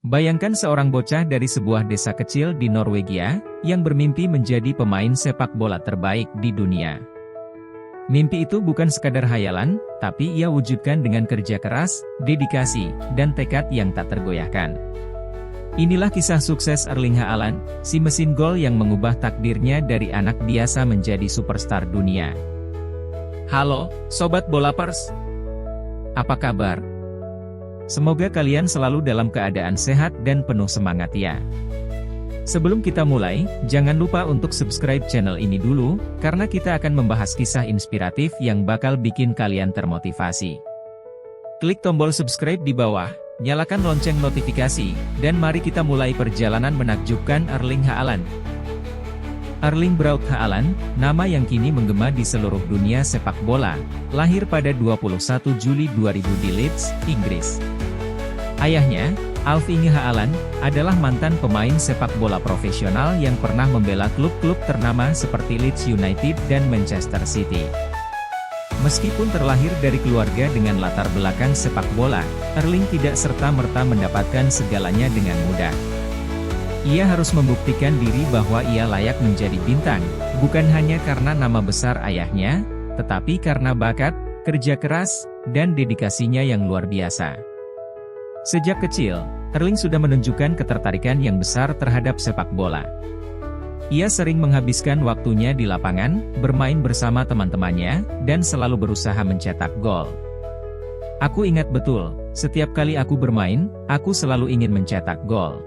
Bayangkan seorang bocah dari sebuah desa kecil di Norwegia, yang bermimpi menjadi pemain sepak bola terbaik di dunia. Mimpi itu bukan sekadar hayalan, tapi ia wujudkan dengan kerja keras, dedikasi, dan tekad yang tak tergoyahkan. Inilah kisah sukses Erling Haaland, si mesin gol yang mengubah takdirnya dari anak biasa menjadi superstar dunia. Halo, Sobat Bolapers! Apa kabar? Semoga kalian selalu dalam keadaan sehat dan penuh semangat ya. Sebelum kita mulai, jangan lupa untuk subscribe channel ini dulu, karena kita akan membahas kisah inspiratif yang bakal bikin kalian termotivasi. Klik tombol subscribe di bawah, nyalakan lonceng notifikasi, dan mari kita mulai perjalanan menakjubkan Erling Haaland. Erling Braut Haaland, nama yang kini menggema di seluruh dunia sepak bola, lahir pada 21 Juli 2000 di Leeds, Inggris. Ayahnya, Alf-Inge Haaland, adalah mantan pemain sepak bola profesional yang pernah membela klub-klub ternama seperti Leeds United dan Manchester City. Meskipun terlahir dari keluarga dengan latar belakang sepak bola, Erling tidak serta-merta mendapatkan segalanya dengan mudah. Ia harus membuktikan diri bahwa ia layak menjadi bintang, bukan hanya karena nama besar ayahnya, tetapi karena bakat, kerja keras, dan dedikasinya yang luar biasa. Sejak kecil, Erling sudah menunjukkan ketertarikan yang besar terhadap sepak bola. Ia sering menghabiskan waktunya di lapangan, bermain bersama teman-temannya, dan selalu berusaha mencetak gol. Aku ingat betul, setiap kali aku bermain, aku selalu ingin mencetak gol.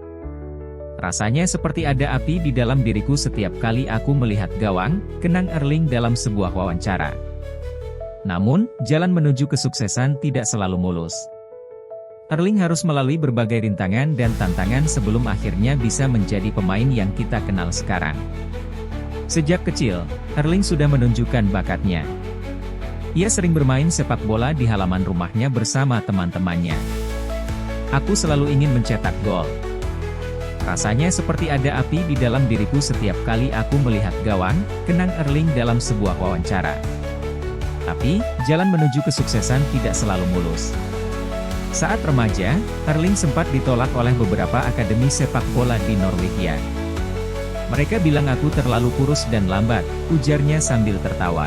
Rasanya seperti ada api di dalam diriku setiap kali aku melihat gawang, kenang Erling dalam sebuah wawancara. Namun, jalan menuju kesuksesan tidak selalu mulus. Erling harus melalui berbagai rintangan dan tantangan sebelum akhirnya bisa menjadi pemain yang kita kenal sekarang. Sejak kecil, Erling sudah menunjukkan bakatnya. Ia sering bermain sepak bola di halaman rumahnya bersama teman-temannya. Aku selalu ingin mencetak gol. Rasanya seperti ada api di dalam diriku setiap kali aku melihat gawang, kenang Erling dalam sebuah wawancara. Tapi, jalan menuju kesuksesan tidak selalu mulus. Saat remaja, Erling sempat ditolak oleh beberapa akademi sepak bola di Norwegia. Mereka bilang aku terlalu kurus dan lambat, ujarnya sambil tertawa.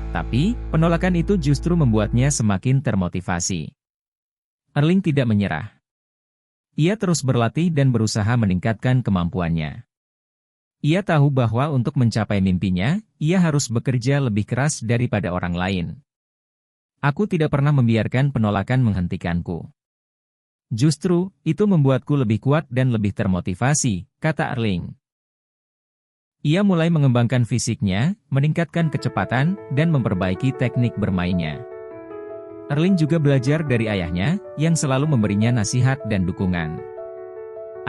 Tapi, penolakan itu justru membuatnya semakin termotivasi. Erling tidak menyerah. Ia terus berlatih dan berusaha meningkatkan kemampuannya. Ia tahu bahwa untuk mencapai mimpinya, ia harus bekerja lebih keras daripada orang lain. Aku tidak pernah membiarkan penolakan menghentikanku. Justru, itu membuatku lebih kuat dan lebih termotivasi, kata Erling. Ia mulai mengembangkan fisiknya, meningkatkan kecepatan, dan memperbaiki teknik bermainnya. Erling juga belajar dari ayahnya, yang selalu memberinya nasihat dan dukungan.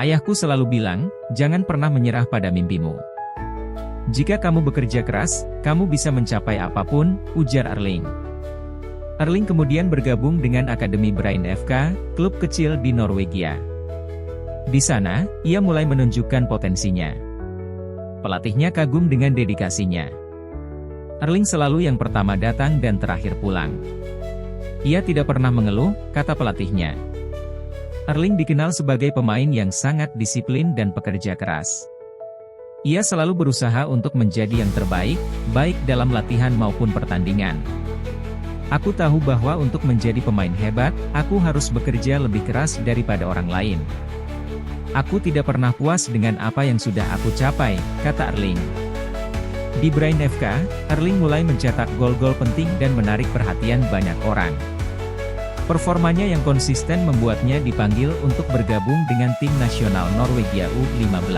Ayahku selalu bilang, jangan pernah menyerah pada mimpimu. Jika kamu bekerja keras, kamu bisa mencapai apapun, ujar Erling. Erling kemudian bergabung dengan Akademi Brein FK, klub kecil di Norwegia. Di sana, ia mulai menunjukkan potensinya. Pelatihnya kagum dengan dedikasinya. Erling selalu yang pertama datang dan terakhir pulang. Ia tidak pernah mengeluh, kata pelatihnya. Erling dikenal sebagai pemain yang sangat disiplin dan pekerja keras. Ia selalu berusaha untuk menjadi yang terbaik, baik dalam latihan maupun pertandingan. Aku tahu bahwa untuk menjadi pemain hebat, aku harus bekerja lebih keras daripada orang lain. Aku tidak pernah puas dengan apa yang sudah aku capai, kata Erling. Di Brein FK, Erling mulai mencetak gol-gol penting dan menarik perhatian banyak orang. Performanya yang konsisten membuatnya dipanggil untuk bergabung dengan tim nasional Norwegia U15.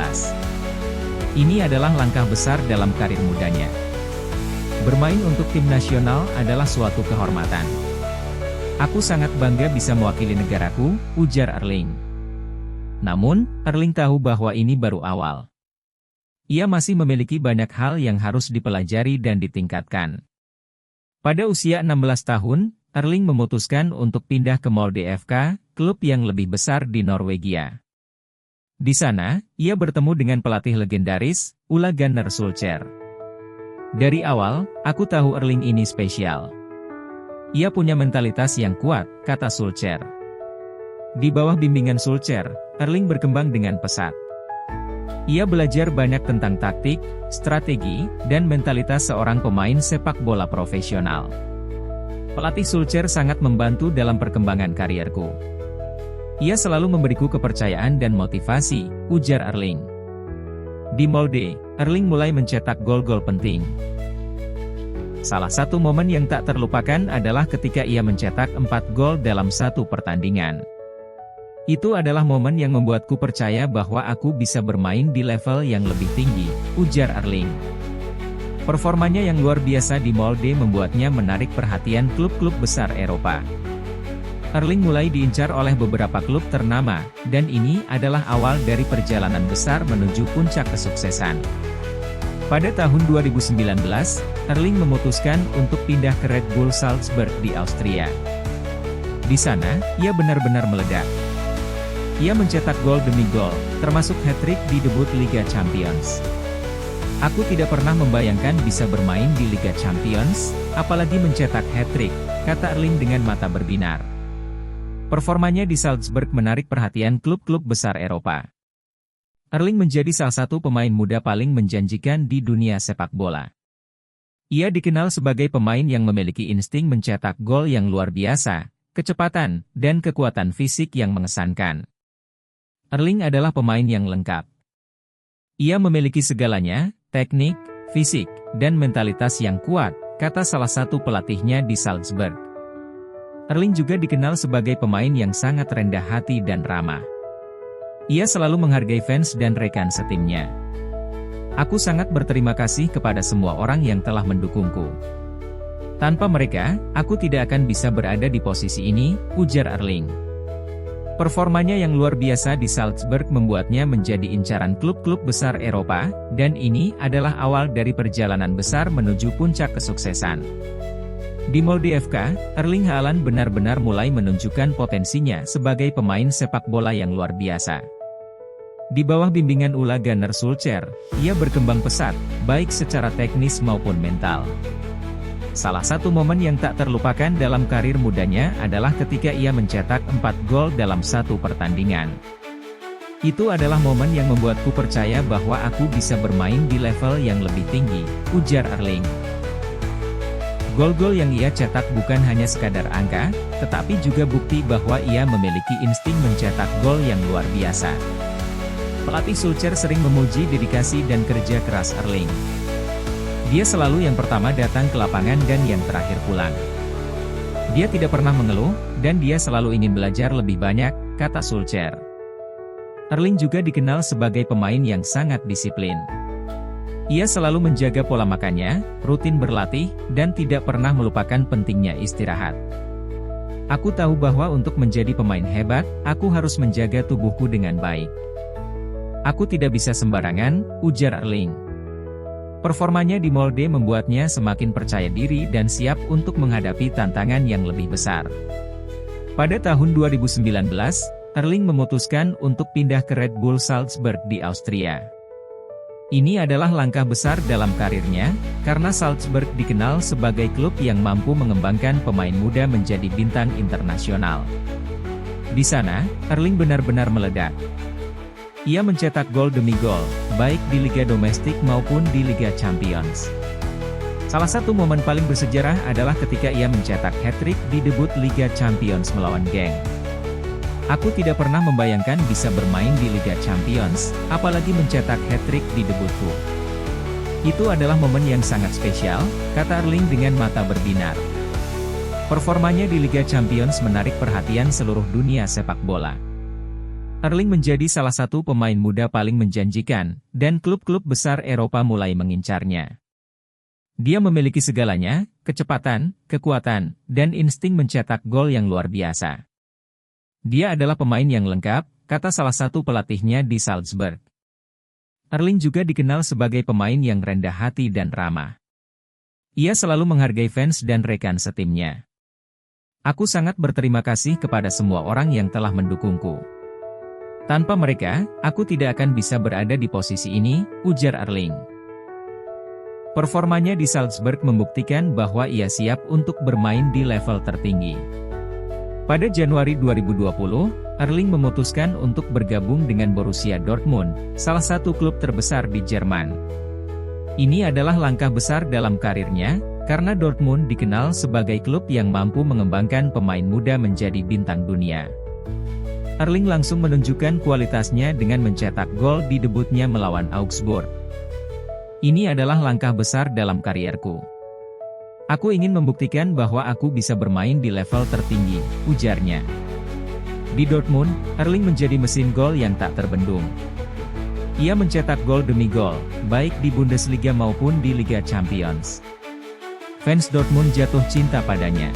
Ini adalah langkah besar dalam karir mudanya. Bermain untuk tim nasional adalah suatu kehormatan. Aku sangat bangga bisa mewakili negaraku, ujar Erling. Namun, Erling tahu bahwa ini baru awal. Ia masih memiliki banyak hal yang harus dipelajari dan ditingkatkan. Pada usia 16 tahun, Erling memutuskan untuk pindah ke Molde FK, klub yang lebih besar di Norwegia. Di sana, ia bertemu dengan pelatih legendaris, Ole Gunnar Solskjær. Dari awal, aku tahu Erling ini spesial. Ia punya mentalitas yang kuat, kata Solskjær. Di bawah bimbingan Solskjaer, Erling berkembang dengan pesat. Ia belajar banyak tentang taktik, strategi, dan mentalitas seorang pemain sepak bola profesional. Pelatih Solskjaer sangat membantu dalam perkembangan karierku. Ia selalu memberiku kepercayaan dan motivasi, ujar Erling. Di Molde, Erling mulai mencetak gol-gol penting. Salah satu momen yang tak terlupakan adalah ketika ia mencetak 4 gol dalam satu pertandingan. Itu adalah momen yang membuatku percaya bahwa aku bisa bermain di level yang lebih tinggi, ujar Erling. Performanya yang luar biasa di Molde membuatnya menarik perhatian klub-klub besar Eropa. Erling mulai diincar oleh beberapa klub ternama, dan ini adalah awal dari perjalanan besar menuju puncak kesuksesan. Pada tahun 2019, Erling memutuskan untuk pindah ke Red Bull Salzburg di Austria. Di sana, ia benar-benar meledak. Ia mencetak gol demi gol, termasuk hat-trick di debut Liga Champions. Aku tidak pernah membayangkan bisa bermain di Liga Champions, apalagi mencetak hat-trick, kata Erling dengan mata berbinar. Performanya di Salzburg menarik perhatian klub-klub besar Eropa. Erling menjadi salah satu pemain muda paling menjanjikan di dunia sepak bola. Ia dikenal sebagai pemain yang memiliki insting mencetak gol yang luar biasa, kecepatan, dan kekuatan fisik yang mengesankan. Erling adalah pemain yang lengkap. Ia memiliki segalanya, teknik, fisik, dan mentalitas yang kuat, kata salah satu pelatihnya di Salzburg. Erling juga dikenal sebagai pemain yang sangat rendah hati dan ramah. Ia selalu menghargai fans dan rekan setimnya. Aku sangat berterima kasih kepada semua orang yang telah mendukungku. Tanpa mereka, aku tidak akan bisa berada di posisi ini, ujar Erling. Performanya yang luar biasa di Salzburg membuatnya menjadi incaran klub-klub besar Eropa, dan ini adalah awal dari perjalanan besar menuju puncak kesuksesan. Di Molde FK, Erling Haaland benar-benar mulai menunjukkan potensinya sebagai pemain sepak bola yang luar biasa. Di bawah bimbingan Ole Gunnar Solskjaer, ia berkembang pesat, baik secara teknis maupun mental. Salah satu momen yang tak terlupakan dalam karir mudanya adalah ketika ia mencetak 4 gol dalam satu pertandingan. Itu adalah momen yang membuatku percaya bahwa aku bisa bermain di level yang lebih tinggi, ujar Erling. Gol-gol yang ia cetak bukan hanya sekadar angka, tetapi juga bukti bahwa ia memiliki insting mencetak gol yang luar biasa. Pelatih Solskjaer sering memuji dedikasi dan kerja keras Erling. Dia selalu yang pertama datang ke lapangan dan yang terakhir pulang. Dia tidak pernah mengeluh, dan dia selalu ingin belajar lebih banyak, kata Solskjaer. Erling juga dikenal sebagai pemain yang sangat disiplin. Ia selalu menjaga pola makannya, rutin berlatih, dan tidak pernah melupakan pentingnya istirahat. Aku tahu bahwa untuk menjadi pemain hebat, aku harus menjaga tubuhku dengan baik. Aku tidak bisa sembarangan, ujar Erling. Performanya di Molde membuatnya semakin percaya diri dan siap untuk menghadapi tantangan yang lebih besar. Pada tahun 2019, Erling memutuskan untuk pindah ke Red Bull Salzburg di Austria. Ini adalah langkah besar dalam karirnya, karena Salzburg dikenal sebagai klub yang mampu mengembangkan pemain muda menjadi bintang internasional. Di sana, Erling benar-benar meledak. Ia mencetak gol demi gol, baik di liga domestik maupun di Liga Champions. Salah satu momen paling bersejarah adalah ketika ia mencetak hat-trick di debut Liga Champions melawan Genk. Aku tidak pernah membayangkan bisa bermain di Liga Champions, apalagi mencetak hat-trick di debutku. Itu adalah momen yang sangat spesial, kata Erling dengan mata berbinar. Performanya di Liga Champions menarik perhatian seluruh dunia sepak bola. Erling menjadi salah satu pemain muda paling menjanjikan, dan klub-klub besar Eropa mulai mengincarnya. Dia memiliki segalanya, kecepatan, kekuatan, dan insting mencetak gol yang luar biasa. Dia adalah pemain yang lengkap, kata salah satu pelatihnya di Salzburg. Erling juga dikenal sebagai pemain yang rendah hati dan ramah. Ia selalu menghargai fans dan rekan setimnya. Aku sangat berterima kasih kepada semua orang yang telah mendukungku. Tanpa mereka, aku tidak akan bisa berada di posisi ini, ujar Erling. Performanya di Salzburg membuktikan bahwa ia siap untuk bermain di level tertinggi. Pada Januari 2020, Erling memutuskan untuk bergabung dengan Borussia Dortmund, salah satu klub terbesar di Jerman. Ini adalah langkah besar dalam karirnya, karena Dortmund dikenal sebagai klub yang mampu mengembangkan pemain muda menjadi bintang dunia. Erling langsung menunjukkan kualitasnya dengan mencetak gol di debutnya melawan Augsburg. Ini adalah langkah besar dalam karierku. Aku ingin membuktikan bahwa aku bisa bermain di level tertinggi, ujarnya. Di Dortmund, Erling menjadi mesin gol yang tak terbendung. Ia mencetak gol demi gol, baik di Bundesliga maupun di Liga Champions. Fans Dortmund jatuh cinta padanya.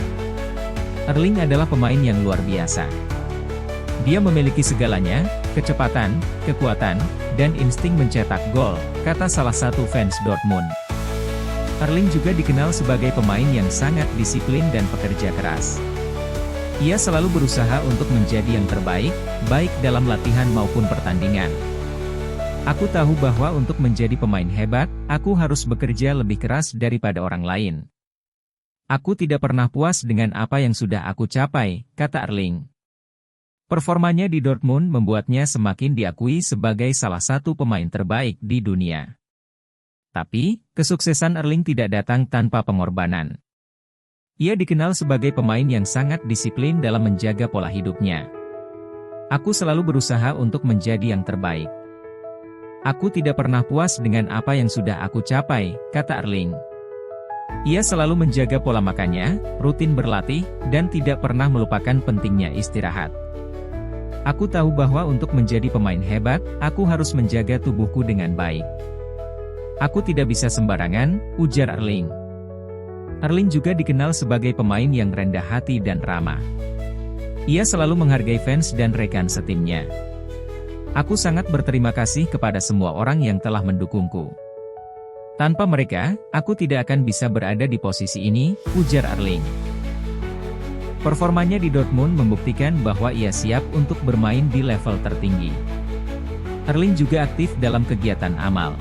Erling adalah pemain yang luar biasa. Dia memiliki segalanya, kecepatan, kekuatan, dan insting mencetak gol, kata salah satu fans Dortmund. Erling juga dikenal sebagai pemain yang sangat disiplin dan pekerja keras. Ia selalu berusaha untuk menjadi yang terbaik, baik dalam latihan maupun pertandingan. Aku tahu bahwa untuk menjadi pemain hebat, aku harus bekerja lebih keras daripada orang lain. Aku tidak pernah puas dengan apa yang sudah aku capai, kata Erling. Performanya di Dortmund membuatnya semakin diakui sebagai salah satu pemain terbaik di dunia. Tapi, kesuksesan Erling tidak datang tanpa pengorbanan. Ia dikenal sebagai pemain yang sangat disiplin dalam menjaga pola hidupnya. Aku selalu berusaha untuk menjadi yang terbaik. Aku tidak pernah puas dengan apa yang sudah aku capai, kata Erling. Ia selalu menjaga pola makannya, rutin berlatih, dan tidak pernah melupakan pentingnya istirahat. Aku tahu bahwa untuk menjadi pemain hebat, aku harus menjaga tubuhku dengan baik. Aku tidak bisa sembarangan, ujar Erling. Erling juga dikenal sebagai pemain yang rendah hati dan ramah. Ia selalu menghargai fans dan rekan setimnya. Aku sangat berterima kasih kepada semua orang yang telah mendukungku. Tanpa mereka, aku tidak akan bisa berada di posisi ini, ujar Erling. Performanya di Dortmund membuktikan bahwa ia siap untuk bermain di level tertinggi. Erling juga aktif dalam kegiatan amal.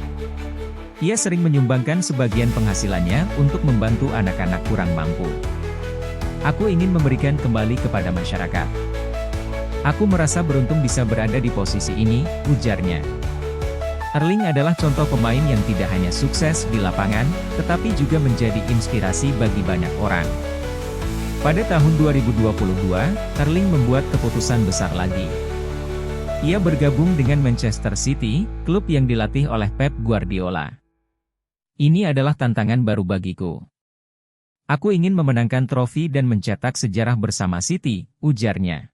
Ia sering menyumbangkan sebagian penghasilannya untuk membantu anak-anak kurang mampu. Aku ingin memberikan kembali kepada masyarakat. Aku merasa beruntung bisa berada di posisi ini, ujarnya. Erling adalah contoh pemain yang tidak hanya sukses di lapangan, tetapi juga menjadi inspirasi bagi banyak orang. Pada tahun 2022, Erling membuat keputusan besar lagi. Ia bergabung dengan Manchester City, klub yang dilatih oleh Pep Guardiola. Ini adalah tantangan baru bagiku. Aku ingin memenangkan trofi dan mencetak sejarah bersama City, ujarnya.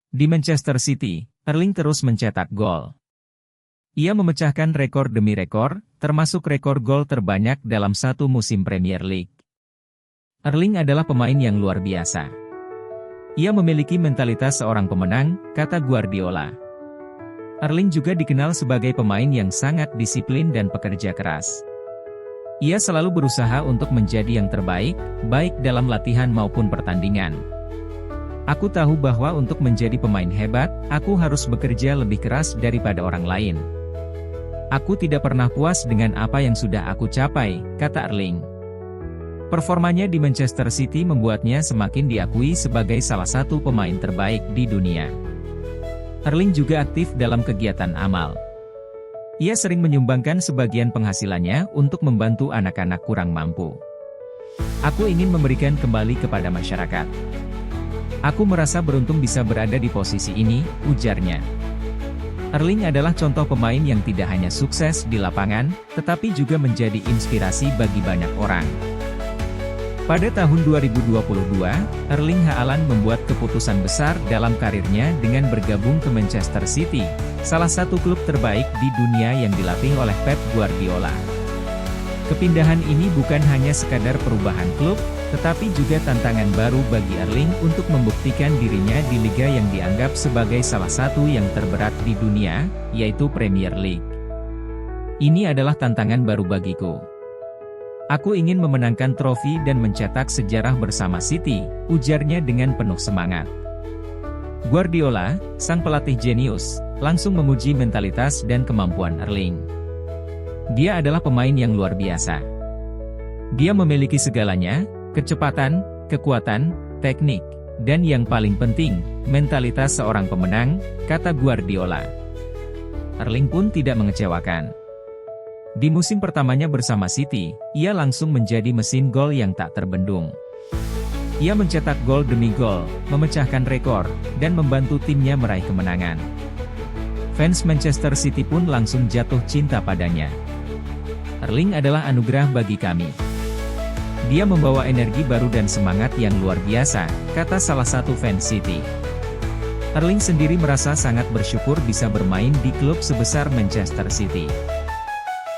Di Manchester City, Erling terus mencetak gol. Ia memecahkan rekor demi rekor, termasuk rekor gol terbanyak dalam satu musim Premier League. Erling adalah pemain yang luar biasa. Ia memiliki mentalitas seorang pemenang, kata Guardiola. Erling juga dikenal sebagai pemain yang sangat disiplin dan pekerja keras. Ia selalu berusaha untuk menjadi yang terbaik, baik dalam latihan maupun pertandingan. Aku tahu bahwa untuk menjadi pemain hebat, aku harus bekerja lebih keras daripada orang lain. Aku tidak pernah puas dengan apa yang sudah aku capai, kata Erling. Performanya di Manchester City membuatnya semakin diakui sebagai salah satu pemain terbaik di dunia. Erling juga aktif dalam kegiatan amal. Ia sering menyumbangkan sebagian penghasilannya untuk membantu anak-anak kurang mampu. Aku ingin memberikan kembali kepada masyarakat. Aku merasa beruntung bisa berada di posisi ini, ujarnya. Erling adalah contoh pemain yang tidak hanya sukses di lapangan, tetapi juga menjadi inspirasi bagi banyak orang. Pada tahun 2022, Erling Haaland membuat keputusan besar dalam karirnya dengan bergabung ke Manchester City, salah satu klub terbaik di dunia yang dilatih oleh Pep Guardiola. Kepindahan ini bukan hanya sekadar perubahan klub, tetapi juga tantangan baru bagi Erling untuk membuktikan dirinya di liga yang dianggap sebagai salah satu yang terberat di dunia, yaitu Premier League. Ini adalah tantangan baru bagiku. Aku ingin memenangkan trofi dan mencetak sejarah bersama City, ujarnya dengan penuh semangat. Guardiola, sang pelatih jenius, langsung memuji mentalitas dan kemampuan Erling. Dia adalah pemain yang luar biasa. Dia memiliki segalanya, kecepatan, kekuatan, teknik, Dan yang paling penting, mentalitas seorang pemenang, kata Guardiola. Erling pun tidak mengecewakan. Di musim pertamanya bersama City, ia langsung menjadi mesin gol yang tak terbendung. Ia mencetak gol demi gol, memecahkan rekor, dan membantu timnya meraih kemenangan. Fans Manchester City pun langsung jatuh cinta padanya. Erling adalah anugerah bagi kami. Dia membawa energi baru dan semangat yang luar biasa, kata salah satu fans City. Erling sendiri merasa sangat bersyukur bisa bermain di klub sebesar Manchester City.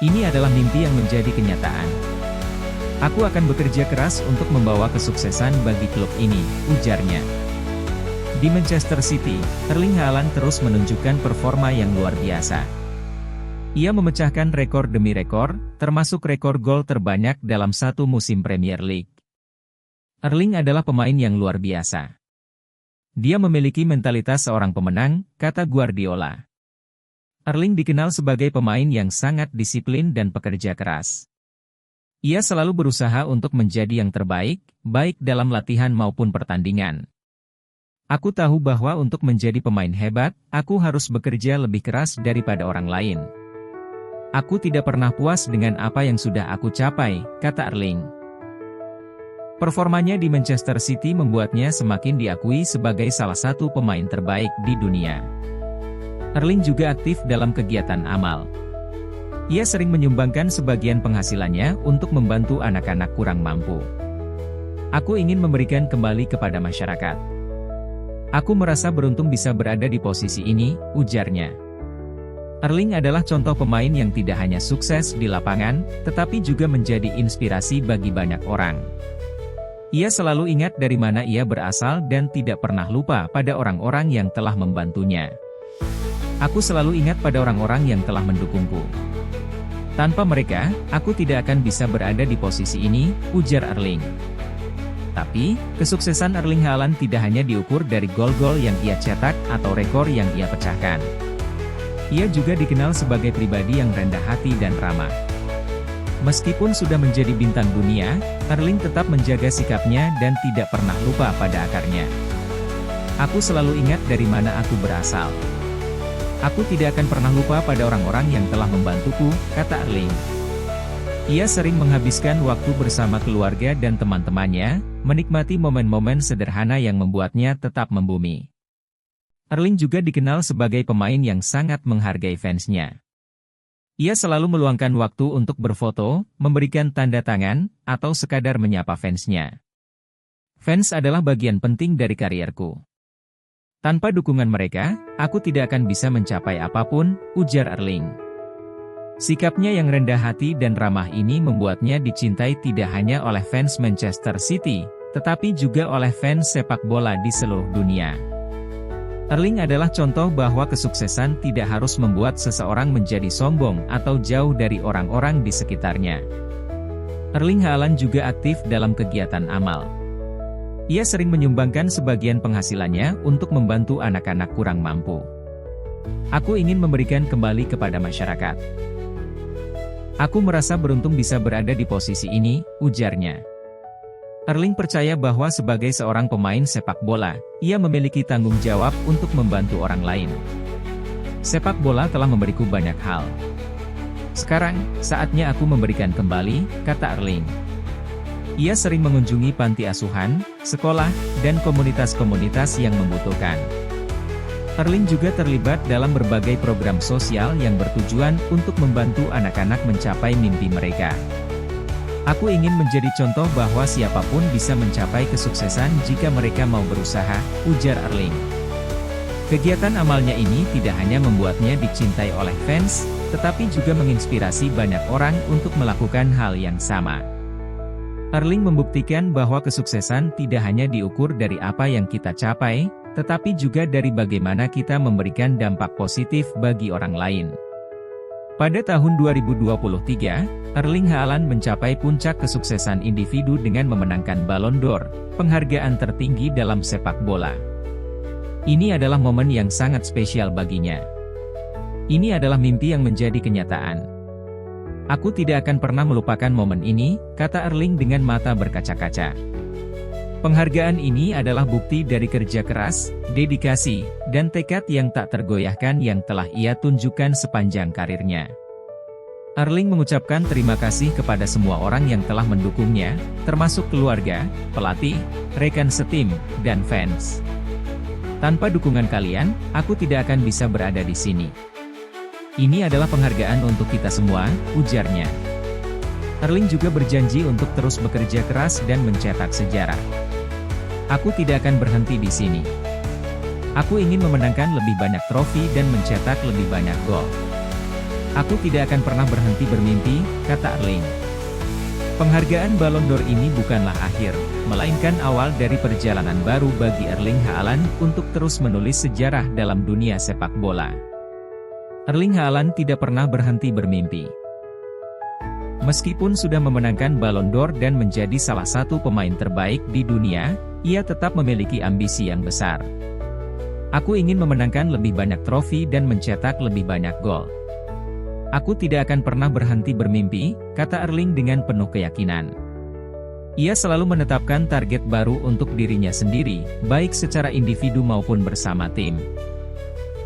Ini adalah mimpi yang menjadi kenyataan. Aku akan bekerja keras untuk membawa kesuksesan bagi klub ini, ujarnya. Di Manchester City, Erling Haaland terus menunjukkan performa yang luar biasa. Ia memecahkan rekor demi rekor, termasuk rekor gol terbanyak dalam satu musim Premier League. Erling adalah pemain yang luar biasa. Dia memiliki mentalitas seorang pemenang, kata Guardiola. Erling dikenal sebagai pemain yang sangat disiplin dan pekerja keras. Ia selalu berusaha untuk menjadi yang terbaik, baik dalam latihan maupun pertandingan. Aku tahu bahwa untuk menjadi pemain hebat, aku harus bekerja lebih keras daripada orang lain. Aku tidak pernah puas dengan apa yang sudah aku capai, kata Erling. Performanya di Manchester City membuatnya semakin diakui sebagai salah satu pemain terbaik di dunia. Erling juga aktif dalam kegiatan amal. Ia sering menyumbangkan sebagian penghasilannya untuk membantu anak-anak kurang mampu. Aku ingin memberikan kembali kepada masyarakat. Aku merasa beruntung bisa berada di posisi ini, ujarnya. Erling adalah contoh pemain yang tidak hanya sukses di lapangan, tetapi juga menjadi inspirasi bagi banyak orang. Ia selalu ingat dari mana ia berasal dan tidak pernah lupa pada orang-orang yang telah membantunya. Aku selalu ingat pada orang-orang yang telah mendukungku. Tanpa mereka, aku tidak akan bisa berada di posisi ini, ujar Erling. Tapi, kesuksesan Erling Haaland tidak hanya diukur dari gol-gol yang ia cetak atau rekor yang ia pecahkan. Ia juga dikenal sebagai pribadi yang rendah hati dan ramah. Meskipun sudah menjadi bintang dunia, Erling tetap menjaga sikapnya dan tidak pernah lupa pada akarnya. Aku selalu ingat dari mana aku berasal. Aku tidak akan pernah lupa pada orang-orang yang telah membantuku, kata Erling. Ia sering menghabiskan waktu bersama keluarga dan teman-temannya, menikmati momen-momen sederhana yang membuatnya tetap membumi. Erling juga dikenal sebagai pemain yang sangat menghargai fansnya. Ia selalu meluangkan waktu untuk berfoto, memberikan tanda tangan, atau sekadar menyapa fansnya. Fans adalah bagian penting dari karierku. Tanpa dukungan mereka, aku tidak akan bisa mencapai apapun, ujar Erling. Sikapnya yang rendah hati dan ramah ini membuatnya dicintai tidak hanya oleh fans Manchester City, tetapi juga oleh fans sepak bola di seluruh dunia. Erling adalah contoh bahwa kesuksesan tidak harus membuat seseorang menjadi sombong atau jauh dari orang-orang di sekitarnya. Erling Haaland juga aktif dalam kegiatan amal. Ia sering menyumbangkan sebagian penghasilannya untuk membantu anak-anak kurang mampu. Aku ingin memberikan kembali kepada masyarakat. Aku merasa beruntung bisa berada di posisi ini, ujarnya. Erling percaya bahwa sebagai seorang pemain sepak bola, ia memiliki tanggung jawab untuk membantu orang lain. Sepak bola telah memberiku banyak hal. Sekarang, saatnya aku memberikan kembali, kata Erling. Ia sering mengunjungi panti asuhan, sekolah, dan komunitas-komunitas yang membutuhkan. Erling juga terlibat dalam berbagai program sosial yang bertujuan untuk membantu anak-anak mencapai mimpi mereka. Aku ingin menjadi contoh bahwa siapapun bisa mencapai kesuksesan jika mereka mau berusaha, ujar Erling. Kegiatan amalnya ini tidak hanya membuatnya dicintai oleh fans, tetapi juga menginspirasi banyak orang untuk melakukan hal yang sama. Erling membuktikan bahwa kesuksesan tidak hanya diukur dari apa yang kita capai, tetapi juga dari bagaimana kita memberikan dampak positif bagi orang lain. Pada tahun 2023, Erling Haaland mencapai puncak kesuksesan individu dengan memenangkan Ballon d'Or, penghargaan tertinggi dalam sepak bola. Ini adalah momen yang sangat spesial baginya. Ini adalah mimpi yang menjadi kenyataan. Aku tidak akan pernah melupakan momen ini, kata Erling dengan mata berkaca-kaca. Penghargaan ini adalah bukti dari kerja keras, dedikasi, dan tekad yang tak tergoyahkan yang telah ia tunjukkan sepanjang karirnya. Erling mengucapkan terima kasih kepada semua orang yang telah mendukungnya, termasuk keluarga, pelatih, rekan setim, dan fans. Tanpa dukungan kalian, aku tidak akan bisa berada di sini. Ini adalah penghargaan untuk kita semua, ujarnya. Erling juga berjanji untuk terus bekerja keras dan mencetak sejarah. Aku tidak akan berhenti di sini. Aku ingin memenangkan lebih banyak trofi dan mencetak lebih banyak gol. Aku tidak akan pernah berhenti bermimpi, kata Erling. Penghargaan Ballon d'Or ini bukanlah akhir, melainkan awal dari perjalanan baru bagi Erling Haaland untuk terus menulis sejarah dalam dunia sepak bola. Erling Haaland tidak pernah berhenti bermimpi. Meskipun sudah memenangkan Ballon d'Or dan menjadi salah satu pemain terbaik di dunia, ia tetap memiliki ambisi yang besar. Aku ingin memenangkan lebih banyak trofi dan mencetak lebih banyak gol. Aku tidak akan pernah berhenti bermimpi, kata Erling dengan penuh keyakinan. Ia selalu menetapkan target baru untuk dirinya sendiri, baik secara individu maupun bersama tim.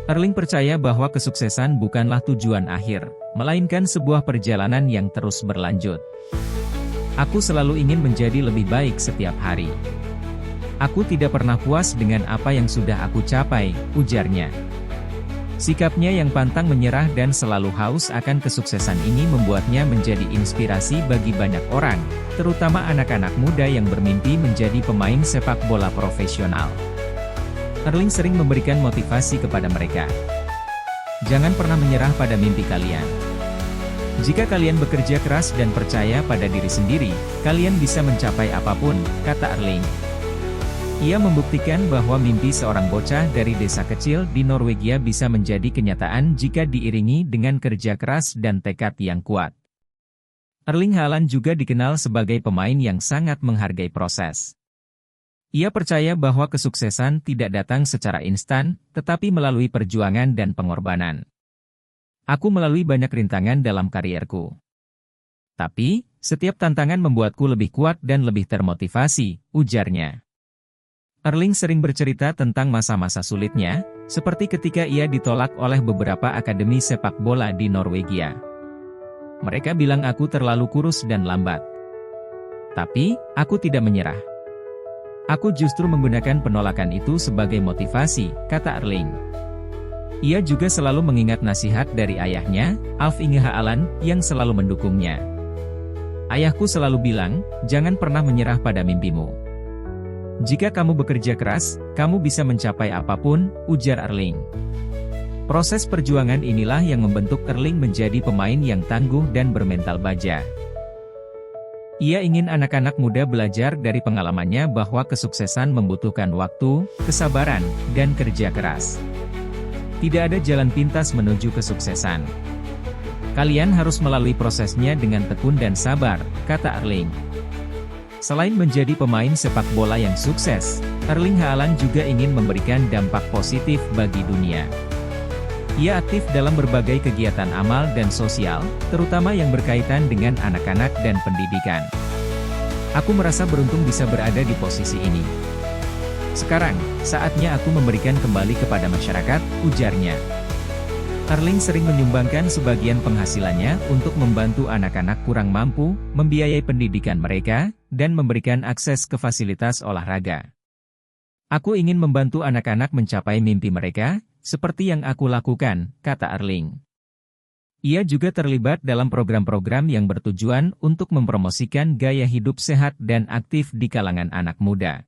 Erling percaya bahwa kesuksesan bukanlah tujuan akhir, melainkan sebuah perjalanan yang terus berlanjut. Aku selalu ingin menjadi lebih baik setiap hari. Aku tidak pernah puas dengan apa yang sudah aku capai, ujarnya. Sikapnya yang pantang menyerah dan selalu haus akan kesuksesan ini membuatnya menjadi inspirasi bagi banyak orang, terutama anak-anak muda yang bermimpi menjadi pemain sepak bola profesional. Erling sering memberikan motivasi kepada mereka. Jangan pernah menyerah pada mimpi kalian. Jika kalian bekerja keras dan percaya pada diri sendiri, kalian bisa mencapai apapun, kata Erling. Ia membuktikan bahwa mimpi seorang bocah dari desa kecil di Norwegia bisa menjadi kenyataan jika diiringi dengan kerja keras dan tekad yang kuat. Erling Haaland juga dikenal sebagai pemain yang sangat menghargai proses. Ia percaya bahwa kesuksesan tidak datang secara instan, tetapi melalui perjuangan dan pengorbanan. Aku melalui banyak rintangan dalam karierku. Tapi, setiap tantangan membuatku lebih kuat dan lebih termotivasi, ujarnya. Erling sering bercerita tentang masa-masa sulitnya, seperti ketika ia ditolak oleh beberapa akademi sepak bola di Norwegia. Mereka bilang aku terlalu kurus dan lambat. Tapi, aku tidak menyerah. Aku justru menggunakan penolakan itu sebagai motivasi, kata Erling. Ia juga selalu mengingat nasihat dari ayahnya, Alf Inge Haaland, yang selalu mendukungnya. Ayahku selalu bilang, jangan pernah menyerah pada mimpimu. Jika kamu bekerja keras, kamu bisa mencapai apapun, ujar Erling. Proses perjuangan inilah yang membentuk Erling menjadi pemain yang tangguh dan bermental baja. Ia ingin anak-anak muda belajar dari pengalamannya bahwa kesuksesan membutuhkan waktu, kesabaran, dan kerja keras. Tidak ada jalan pintas menuju kesuksesan. Kalian harus melalui prosesnya dengan tekun dan sabar, kata Erling. Selain menjadi pemain sepak bola yang sukses, Erling Haaland juga ingin memberikan dampak positif bagi dunia. Ia aktif dalam berbagai kegiatan amal dan sosial, terutama yang berkaitan dengan anak-anak dan pendidikan. Aku merasa beruntung bisa berada di posisi ini. Sekarang, saatnya aku memberikan kembali kepada masyarakat, ujarnya. Erling sering menyumbangkan sebagian penghasilannya untuk membantu anak-anak kurang mampu, membiayai pendidikan mereka, dan memberikan akses ke fasilitas olahraga. Aku ingin membantu anak-anak mencapai mimpi mereka, seperti yang aku lakukan, kata Erling. Ia juga terlibat dalam program-program yang bertujuan untuk mempromosikan gaya hidup sehat dan aktif di kalangan anak muda.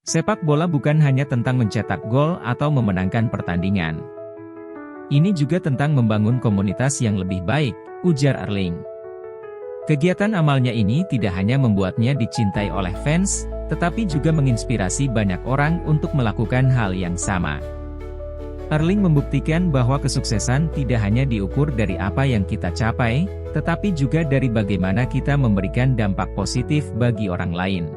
Sepak bola bukan hanya tentang mencetak gol atau memenangkan pertandingan. Ini juga tentang membangun komunitas yang lebih baik, ujar Erling. Kegiatan amalnya ini tidak hanya membuatnya dicintai oleh fans, tetapi juga menginspirasi banyak orang untuk melakukan hal yang sama. Erling membuktikan bahwa kesuksesan tidak hanya diukur dari apa yang kita capai, tetapi juga dari bagaimana kita memberikan dampak positif bagi orang lain.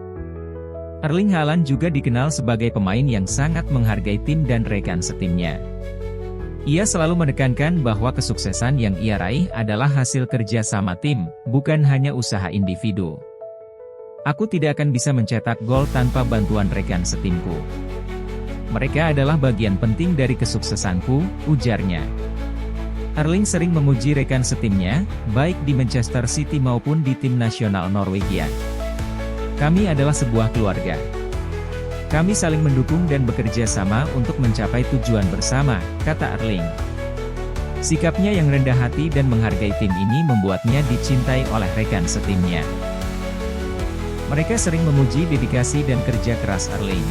Erling Haaland juga dikenal sebagai pemain yang sangat menghargai tim dan rekan setimnya. Ia selalu menekankan bahwa kesuksesan yang ia raih adalah hasil kerja sama tim, bukan hanya usaha individu. Aku tidak akan bisa mencetak gol tanpa bantuan rekan setimku. Mereka adalah bagian penting dari kesuksesanku, ujarnya. Erling sering memuji rekan setimnya, baik di Manchester City maupun di tim nasional Norwegia. Kami adalah sebuah keluarga. Kami saling mendukung dan bekerja sama untuk mencapai tujuan bersama, kata Erling. Sikapnya yang rendah hati dan menghargai tim ini membuatnya dicintai oleh rekan setimnya. Mereka sering memuji dedikasi dan kerja keras Erling.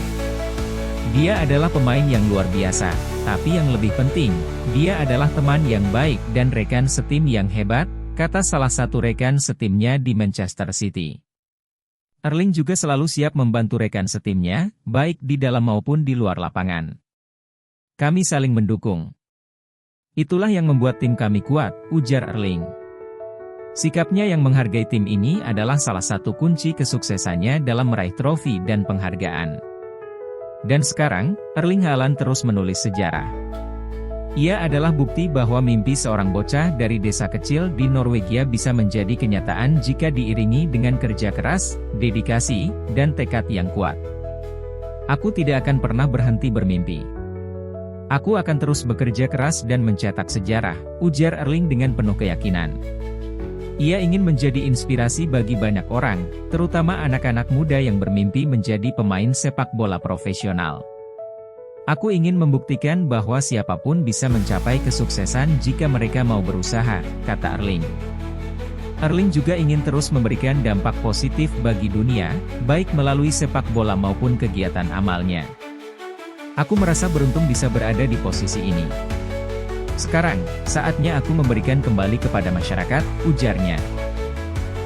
Dia adalah pemain yang luar biasa, tapi yang lebih penting, dia adalah teman yang baik dan rekan setim yang hebat, kata salah satu rekan setimnya di Manchester City. Erling juga selalu siap membantu rekan setimnya, baik di dalam maupun di luar lapangan. Kami saling mendukung. Itulah yang membuat tim kami kuat, ujar Erling. Sikapnya yang menghargai tim ini adalah salah satu kunci kesuksesannya dalam meraih trofi dan penghargaan. Dan sekarang, Erling Haaland terus menulis sejarah. Ia adalah bukti bahwa mimpi seorang bocah dari desa kecil di Norwegia bisa menjadi kenyataan jika diiringi dengan kerja keras, dedikasi, dan tekad yang kuat. Aku tidak akan pernah berhenti bermimpi. Aku akan terus bekerja keras dan mencetak sejarah, ujar Erling dengan penuh keyakinan. Ia ingin menjadi inspirasi bagi banyak orang, terutama anak-anak muda yang bermimpi menjadi pemain sepak bola profesional. Aku ingin membuktikan bahwa siapapun bisa mencapai kesuksesan jika mereka mau berusaha, kata Erling. Erling juga ingin terus memberikan dampak positif bagi dunia, baik melalui sepak bola maupun kegiatan amalnya. Aku merasa beruntung bisa berada di posisi ini. Sekarang, saatnya aku memberikan kembali kepada masyarakat, ujarnya.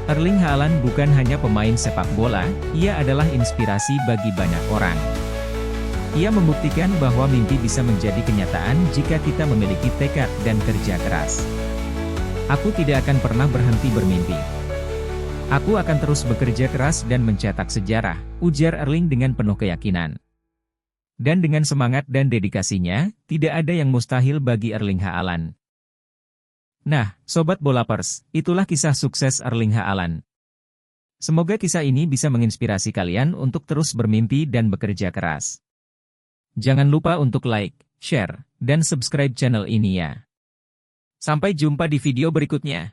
Erling Haaland bukan hanya pemain sepak bola, ia adalah inspirasi bagi banyak orang. Ia membuktikan bahwa mimpi bisa menjadi kenyataan jika kita memiliki tekad dan kerja keras. Aku tidak akan pernah berhenti bermimpi. Aku akan terus bekerja keras dan mencetak sejarah, ujar Erling dengan penuh keyakinan. Dan dengan semangat dan dedikasinya, tidak ada yang mustahil bagi Erling Haaland. Nah, Sobat Bolapers, itulah kisah sukses Erling Haaland. Semoga kisah ini bisa menginspirasi kalian untuk terus bermimpi dan bekerja keras. Jangan lupa untuk like, share, dan subscribe channel ini ya. Sampai jumpa di video berikutnya.